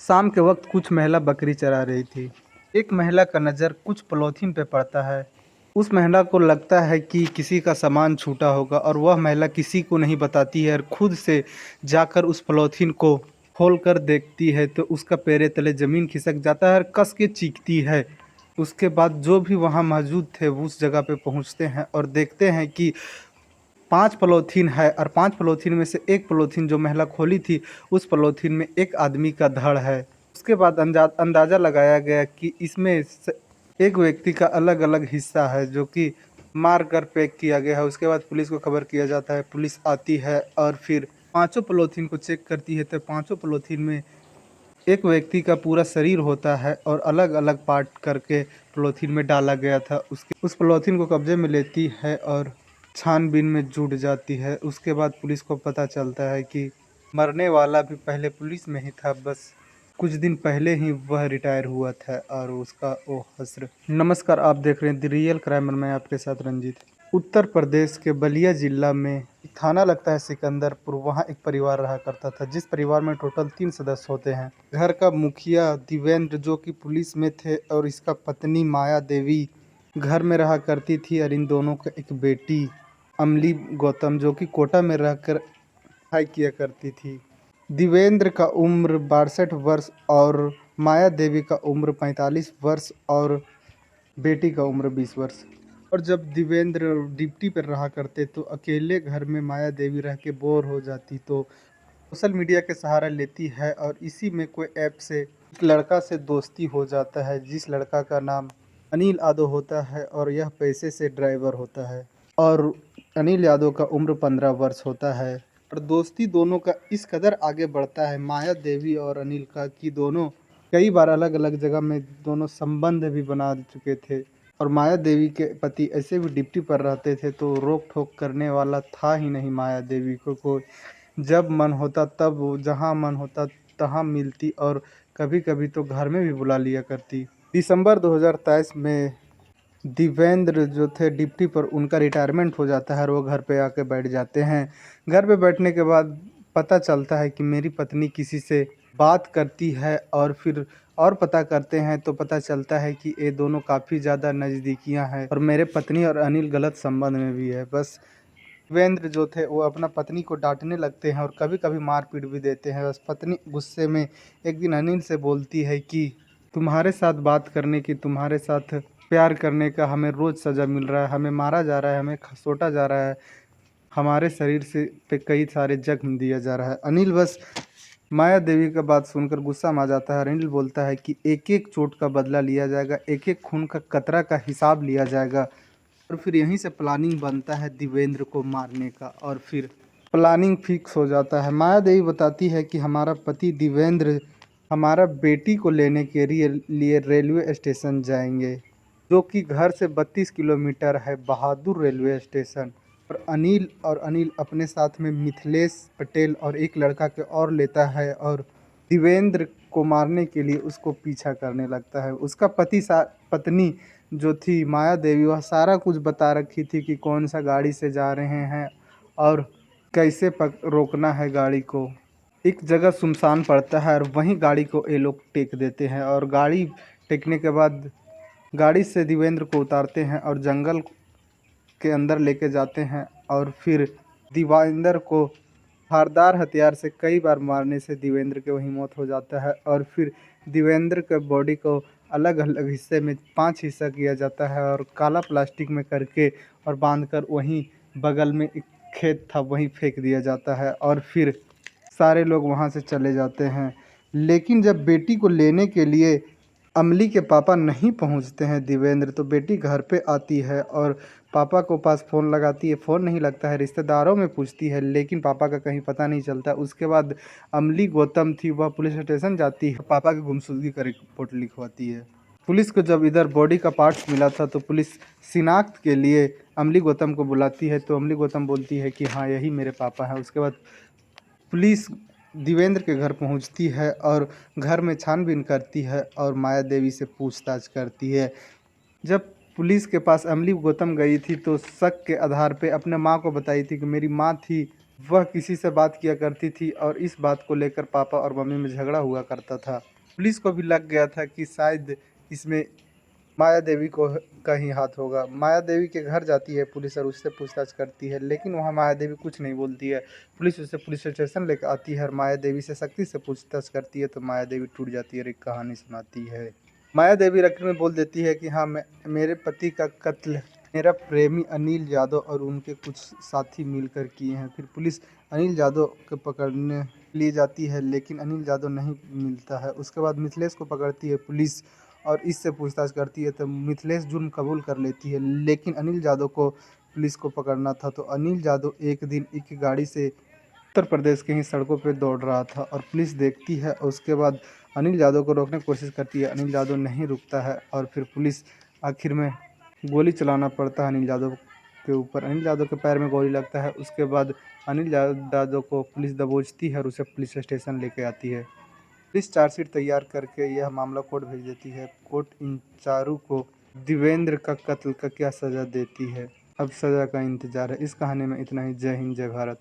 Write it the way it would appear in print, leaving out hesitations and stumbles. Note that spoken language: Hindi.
शाम के वक्त कुछ महिला बकरी चरा रही थी। एक महिला का नज़र कुछ पॉलीथीन पे पड़ता है। उस महिला को लगता है कि किसी का सामान छूटा होगा और वह महिला किसी को नहीं बताती है और खुद से जाकर उस पॉलीथीन को खोल कर देखती है तो उसका पैर तले ज़मीन खिसक जाता है और कस के चीखती है। उसके बाद जो भी वहाँ मौजूद थे वो उस जगह पे पहुँचते हैं और देखते हैं कि 5 पॉलीथीन है और 5 पॉलीथीन में से एक पॉलीथीन जो महिला खोली थी, उस पॉलीथीन में एक आदमी का धड़ है। उसके बाद अंदाज़ा लगाया गया कि इसमें एक व्यक्ति का अलग-अलग हिस्सा है जो कि मार कर पैक किया गया है। उसके बाद पुलिस को खबर किया जाता है, पुलिस आती है और फिर पाँचों पॉलीथीन को चेक करती है तो पाँचों पॉलीथीन में एक व्यक्ति का पूरा शरीर होता है और अलग-अलग पार्ट करके पॉलीथीन में डाला गया था। उस पॉलीथीन को कब्जे में लेती है और छानबीन में जुट जाती है। उसके बाद पुलिस को पता चलता है कि मरने वाला भी पहले पुलिस में ही था, बस कुछ दिन पहले ही वह रिटायर हुआ था और उसका वो हश्र। नमस्कार, आप देख रहे हैं द रियल क्राइम और मैं आपके साथ रंजीत। उत्तर प्रदेश के बलिया जिला में एक थाना लगता है सिकंदरपुर। वहाँ एक परिवार रहा करता था जिस परिवार में टोटल 3 सदस्य होते हैं। घर का मुखिया दिवेंद्र जो कि पुलिस में थे और इसका पत्नी माया देवी घर में रहा करती थी और इन दोनों का एक बेटी अमली गौतम जो कि कोटा में रहकर पढ़ाई किया करती थी। दिवेंद्र का उम्र 62 वर्ष और माया देवी का उम्र 45 वर्ष और बेटी का उम्र 20 वर्ष। और जब दिवेंद्र ड्यूटी पर रहा करते तो अकेले घर में माया देवी रह के बोर हो जाती तो सोशल मीडिया के सहारा लेती है और इसी में कोई ऐप से एक लड़का से दोस्ती हो जाता है जिस लड़का का नाम अनिल यादव होता है और यह पैसे से ड्राइवर होता है। और अनिल यादव का उम्र 15 वर्ष होता है और दोस्ती दोनों का इस कदर आगे बढ़ता है माया देवी और अनिल का कि दोनों कई बार अलग अलग जगह में दोनों संबंध भी बना चुके थे। और माया देवी के पति ऐसे भी ड्यूटी पर रहते थे तो रोक टोक करने वाला था ही नहीं माया देवी को कोई। जब मन होता तब वो जहाँ मन होता तहाँ मिलती और कभी कभी तो घर में भी बुला लिया करती। दिसंबर 2023 में दिवेंद्र जो थे डिप्टी पर उनका रिटायरमेंट हो जाता है और वो घर पे आके बैठ जाते हैं। घर पे बैठने के बाद पता चलता है कि मेरी पत्नी किसी से बात करती है और फिर और पता करते हैं तो पता चलता है कि ये दोनों काफ़ी ज़्यादा नज़दीकियां हैं और मेरे पत्नी और अनिल गलत संबंध में भी है। बस देवेंद्र जो थे वो अपना पत्नी को डांटने लगते हैं और कभी कभी मारपीट भी देते हैं। बस पत्नी गुस्से में एक दिन अनिल से बोलती है कि तुम्हारे साथ बात करने की, तुम्हारे साथ प्यार करने का हमें रोज़ सज़ा मिल रहा है, हमें मारा जा रहा है, हमें खसोटा जा रहा है, हमारे शरीर से पे कई सारे जख्म दिया जा रहा है। अनिल बस माया देवी का बात सुनकर गुस्सा में आ जाता है। अनिल बोलता है कि एक एक चोट का बदला लिया जाएगा, एक एक खून का कतरा का हिसाब लिया जाएगा। और फिर यहीं से प्लानिंग बनता है दिवेंद्र को मारने का और फिर प्लानिंग फिक्स हो जाता है। माया देवी बताती है कि हमारा पति दिवेंद्र हमारा बेटी को लेने के लिए रेलवे स्टेशन जाएंगे जो कि घर से 32 किलोमीटर है, बहादुर रेलवे स्टेशन। और अनिल अपने साथ में मिथिलेश पटेल और एक लड़का के और लेता है और दिवेंद्र को मारने के लिए उसको पीछा करने लगता है। उसका पत्नी जो थी माया देवी वह सारा कुछ बता रखी थी कि कौन सा गाड़ी से जा रहे हैं और कैसे रोकना है गाड़ी को। एक जगह सुनसान पड़ता है और वहीं गाड़ी को ये लोग टेक देते हैं और गाड़ी टेकने के बाद गाड़ी से दिवेंद्र को उतारते हैं और जंगल के अंदर लेके जाते हैं और फिर दिवेंद्र को धारदार हथियार से कई बार मारने से दिवेंद्र के वहीं मौत हो जाता है। और फिर दिवेंद्र के बॉडी को अलग अलग हिस्से में 5 हिस्सा किया जाता है और काला प्लास्टिक में करके और बांधकर वहीं बगल में एक खेत था वहीं फेंक दिया जाता है और फिर सारे लोग वहाँ से चले जाते हैं। लेकिन जब बेटी को लेने के लिए अमली के पापा नहीं पहुंचते हैं दिवेंद्र तो बेटी घर पे आती है और पापा को पास फ़ोन लगाती है, फ़ोन नहीं लगता है। रिश्तेदारों में पूछती है लेकिन पापा का कहीं पता नहीं चलता। उसके बाद अमली गौतम थी वह पुलिस स्टेशन जाती है, पापा की गुमशुदगी का रिपोर्ट लिखवाती है। पुलिस को जब इधर बॉडी का पार्ट्स मिला था तो पुलिस शिनाख्त के लिए अमली गौतम को बुलाती है तो अमली गौतम बोलती है कि हाँ यही मेरे पापा हैं। उसके बाद पुलिस दिवेंद्र के घर पहुंचती है और घर में छानबीन करती है और माया देवी से पूछताछ करती है। जब पुलिस के पास अमली गौतम गई थी तो शक के आधार पे अपने माँ को बताई थी कि मेरी माँ थी वह किसी से बात किया करती थी और इस बात को लेकर पापा और मम्मी में झगड़ा हुआ करता था। पुलिस को भी लग गया था कि शायद इसमें माया देवी का ही हाथ होगा। माया देवी के घर जाती है पुलिस और उससे पूछताछ करती है, लेकिन वहाँ माया देवी कुछ नहीं बोलती है। पुलिस उसे पुलिस स्टेशन लेकर आती है और माया देवी से सख्ती से पूछताछ करती है, तो माया देवी टूट जाती है और एक कहानी सुनाती है। माया देवी आखिर में बोल देती है कि हाँ, मैं मेरे पति का कत्ल मेरा प्रेमी अनिल यादव और उनके कुछ साथी मिलकर किए हैं। फिर पुलिस अनिल यादव को पकड़ने लिए जाती है, लेकिन अनिल यादव नहीं मिलता है। उसके बाद मिथिलेश को पकड़ती है पुलिस और इससे पूछताछ करती है, तो मिथिलेश जुर्म कबूल कर लेती है, लेकिन अनिल यादव को पुलिस को पकड़ना था। तो अनिल यादव एक दिन एक गाड़ी से उत्तर प्रदेश के ही सड़कों पे दौड़ रहा था और पुलिस देखती है और उसके बाद अनिल यादव को रोकने की कोशिश करती है। अनिल यादव नहीं रुकता है और फिर पुलिस आखिर में गोली चलाना पड़ता है अनिल यादव के ऊपर। अनिल यादव के पैर में गोली लगता है। उसके बाद अनिल यादव को पुलिस दबोचती है और उसे पुलिस स्टेशन लेके आती है। पुलिस चार्जशीट तैयार करके यह मामला कोर्ट भेज देती है। कोर्ट इन चारों को देवेंद्र का कत्ल का क्या सज़ा देती है, अब सज़ा का इंतज़ार है। इस कहानी में इतना ही। जय हिंद, जय भारत।